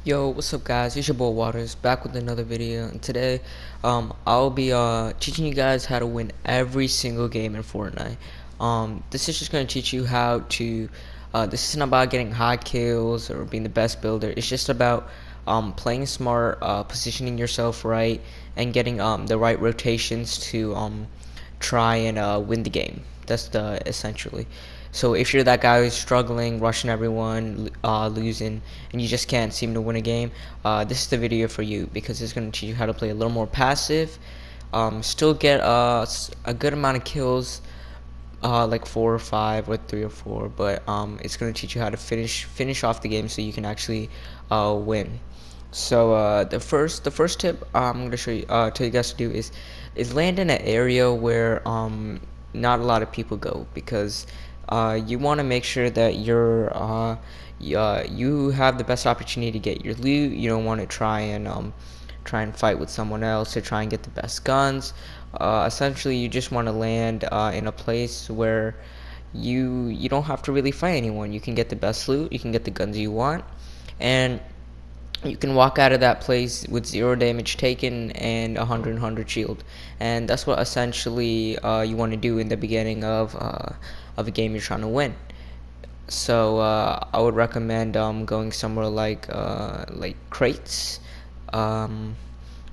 Yo, what's up guys? It's your boy Waters back with another video, and today I'll be teaching you guys how to win every single game in Fortnite. This is just going to teach you how to this isn't about getting high kills or being the best builder. It's just about playing smart, positioning yourself right, and getting the right rotations to try and win the game. That's the essentially. So if you're that guy who's struggling, rushing everyone, losing, and you just can't seem to win a game, this is the video for you, because it's going to teach you how to play a little more passive, still get a good amount of kills, like 4 or 5 or 3 or 4, but it's going to teach you how to finish off the game so you can actually win. So the first tip I'm going to tell you guys to do is land in an area where not a lot of people go, because you want to make sure that you have the best opportunity to get your loot. You don't want to try and fight with someone else to try and get the best guns. Essentially, you just want to land in a place where you don't have to really fight anyone. You can get the best loot, you can get the guns you want, and you can walk out of that place with 0 damage taken and 100 shield. And that's what essentially you want to do in the beginning of a game you're trying to win. So I would recommend going somewhere like crates,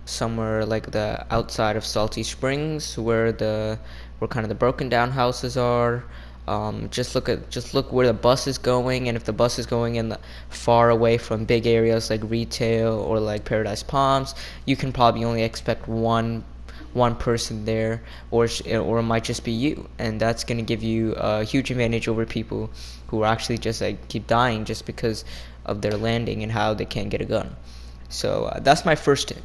somewhere like the outside of Salty Springs, where kind of the broken down houses are. Just look where the bus is going, and if the bus is going in far away from big areas like retail or like Paradise Palms, you can probably only expect one person there, or it might just be you, and that's going to give you a huge advantage over people who are actually just like keep dying just because of their landing and how they can't get a gun. So that's my first tip.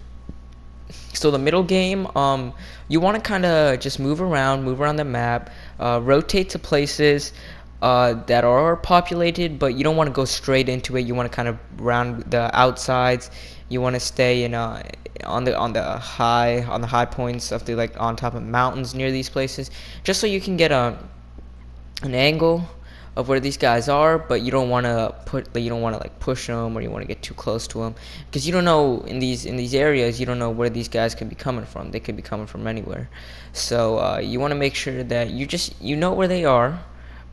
So the middle game, you want to kind of just move around the map, rotate to places that are populated, but you don't want to go straight into it. You want to kind of round the outsides. You want to stay in on the high points of the, like, on top of mountains near these places, just so you can get an angle of where these guys are, but you don't want to like push them, or you want to get too close to them, because you don't know in these areas, you don't know where these guys could be coming from. They could be coming from anywhere. So you want to make sure that you know where they are,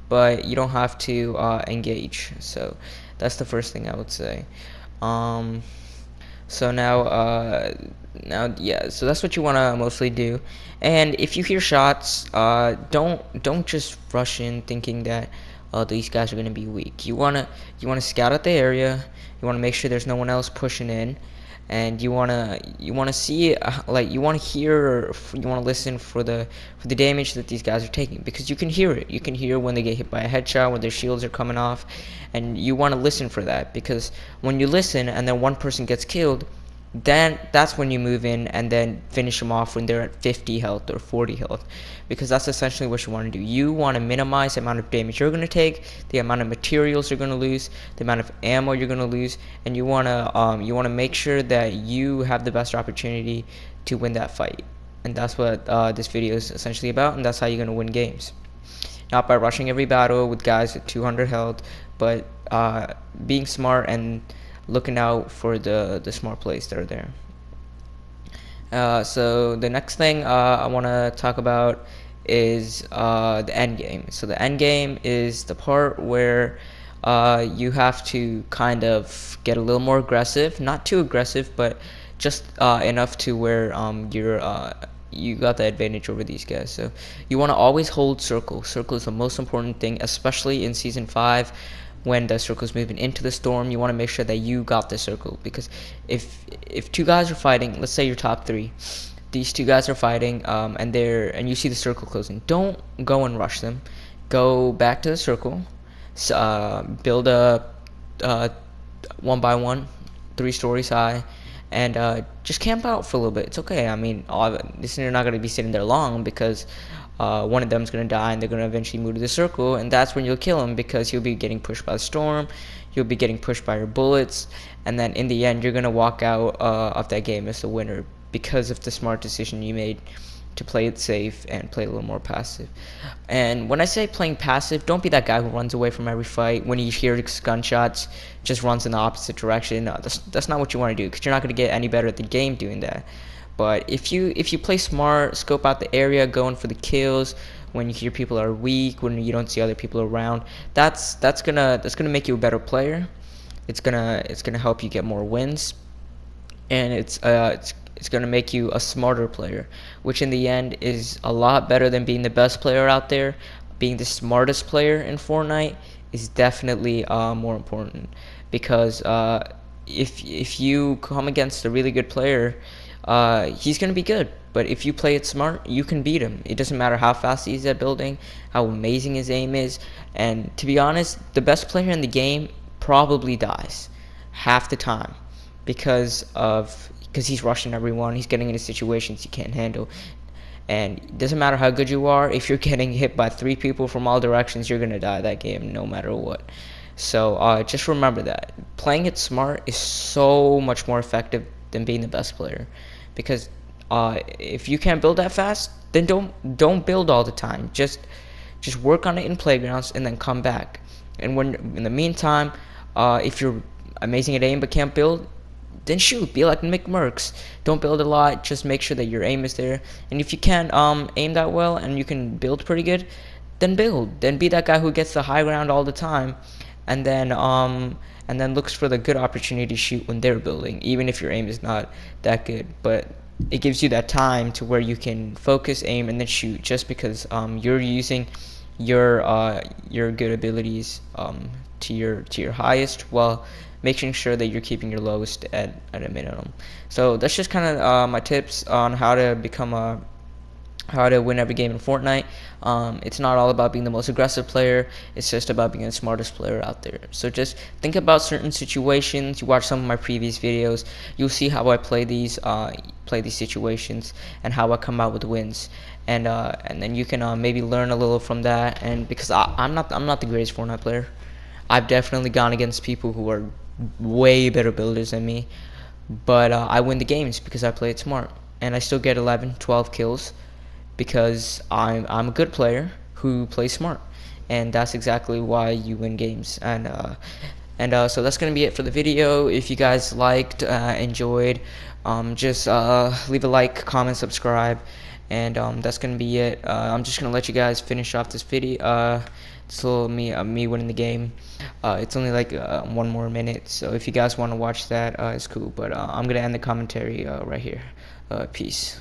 but you don't have to engage. So that's the first thing I would say. So yeah, so that's what you want to mostly do. And if you hear shots, don't just rush in thinking that these guys are going to be weak. You wanna scout out the area. You want to make sure there's no one else pushing in, and you wanna see, like, you want to hear, or you want to listen for the damage that these guys are taking, because you can hear it. You can hear when they get hit by a headshot, when their shields are coming off, and you want to listen for that, because when you listen and then one person gets killed, then that's when you move in and then finish them off when they're at 50 health or 40 health, because that's essentially what you want to do. You want to minimize the amount of damage you're going to take, the amount of materials you're going to lose, the amount of ammo you're going to lose, and you want to make sure that you have the best opportunity to win that fight. And that's what this video is essentially about, and that's how you're going to win games. Not by rushing every battle with guys with 200 health, but being smart and looking out for the smart plays that are there. So the next thing I want to talk about is the end game. So the end game is the part where you have to kind of get a little more aggressive, not too aggressive, but just enough to where you got the advantage over these guys. So you want to always hold circle. Circle is the most important thing, especially in season 5. When the circle is moving into the storm, you want to make sure that you got the circle, because if two guys are fighting, let's say you're top 3, these two guys are fighting, and you see the circle closing, don't go and rush them. Go back to the circle, build a 1 by 1, 3 stories high, and just camp out for a little bit. It's okay. I mean, you're not going to be sitting there long, because one of them is going to die, and they're going to eventually move to the circle, and that's when you'll kill him, because he'll be getting pushed by the storm, you'll be getting pushed by your bullets, and then in the end you're going to walk out of that game as the winner, because of the smart decision you made to play it safe and play a little more passive. And when I say playing passive, don't be that guy who runs away from every fight. When you hear gunshots, just runs in the opposite direction. That's not what you want to do, because you're not going to get any better at the game doing that. But if you play smart, scope out the area, going for the kills, when you hear people are weak, when you don't see other people around, that's gonna make you a better player. It's gonna help you get more wins, and it's gonna make you a smarter player, which in the end is a lot better than being the best player out there. Being the smartest player in Fortnite is definitely more important, because if you come against a really good player, he's gonna be good. But if you play it smart, you can beat him. It doesn't matter how fast he's at building, how amazing his aim is. And to be honest, the best player in the game probably dies half the time, because he's rushing everyone. He's getting into situations he can't handle. And it doesn't matter how good you are, if you're getting hit by 3 people from all directions, you're gonna die that game no matter what. So just remember that playing it smart is so much more effective than being the best player, because if you can't build that fast, then don't build all the time. Just work on it in playgrounds and then come back. And when in the meantime, if you're amazing at aim but can't build, then shoot, be like McMurks. Don't build a lot, just make sure that your aim is there. And if you can't aim that well and you can build pretty good, then build. Then be that guy who gets the high ground all the time, and then looks for the good opportunity to shoot when they're building, even if your aim is not that good. But it gives you that time to where you can focus, aim, and then shoot, just because you're using your good abilities to your highest, while making sure that you're keeping your lowest at a minimum. So that's just kind of my tips on how to win every game in Fortnite. It's not all about being the most aggressive player. It's just about being the smartest player out there. So just think about certain situations. You watch some of my previous videos, you'll see how I play these situations and how I come out with wins. And then you can maybe learn a little from that. And because I'm not the greatest Fortnite player, I've definitely gone against people who are way better builders than me, but I win the games because I play it smart, and I still get 11, 12 kills, because I'm a good player who plays smart, and that's exactly why you win games. And so that's gonna be it for the video. If you guys liked, enjoyed, just leave a like, comment, subscribe, and that's gonna be it. I'm just gonna let you guys finish off this video. It's a little me winning the game. It's only like 1 more minute, so if you guys want to watch that, it's cool. But I'm gonna end the commentary right here. Peace.